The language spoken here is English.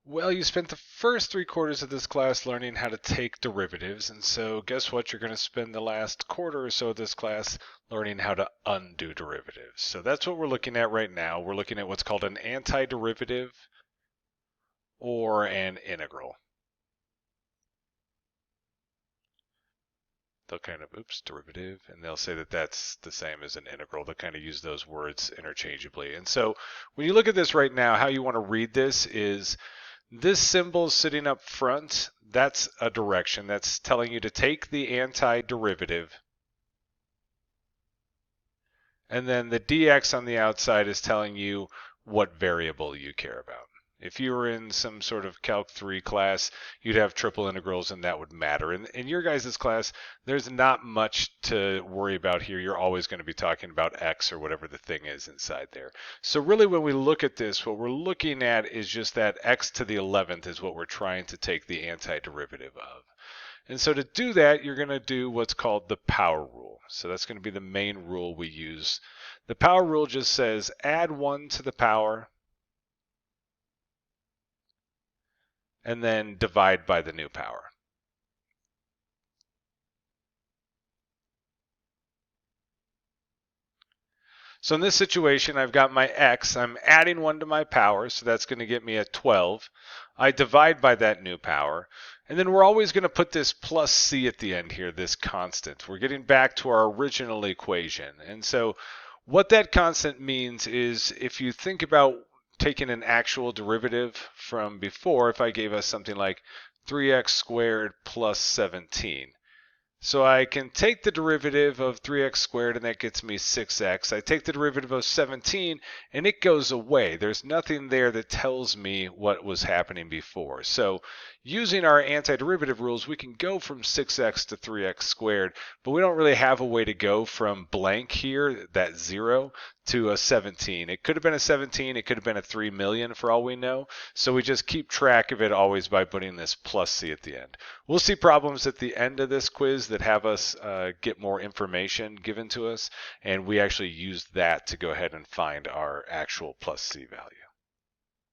Well, you spent the first 3/4 of this class learning how to take derivatives, and so guess what? You're going to spend the last quarter or so of this class learning how to undo derivatives. So that's what we're looking at right now. We're looking at what's called an antiderivative or an integral. They'll kind of, oops, derivative, and they'll say that that's the same as an integral. They'll kind of use those words interchangeably. And so when you look at this right now, how you want to read this is this symbol sitting up front, that's a direction. That's telling you to take the antiderivative. And then the dx on the outside is telling you what variable you care about. If you were in some sort of Calc 3 class, you'd have triple integrals and that would matter. In your guys' class, there's not much to worry about here. You're always going to be talking about x or whatever the thing is inside there. So really when we look at this, what we're looking at is just that x to the 11th is what we're trying to take the antiderivative of. And so to do that, you're going to do what's called the power rule. So that's going to be the main rule we use. The power rule just says add 1 to the power and then divide by the new power. So in this situation, I've got my x. I'm adding 1 to my power, so that's going to get me a 12. I divide by that new power. And then we're always going to put this plus c at the end here, this constant. We're getting back to our original equation. And so what that constant means is if you think about taking an actual derivative from before, if I gave us something like 3x squared plus 17. So I can take the derivative of 3x squared and that gets me 6x. I take the derivative of 17 and it goes away. There's nothing there that tells me what was happening before. So using our antiderivative rules, we can go from 6x to 3x squared, but we don't really have a way to go from blank here, that 0, to a 17. It could have been a 17, it could have been a 3 million for all we know. So we just keep track of it always by putting this plus c at the end. We'll see problems at the end of this quiz that have us get more information given to us, and we actually use that to go ahead and find our actual plus c value.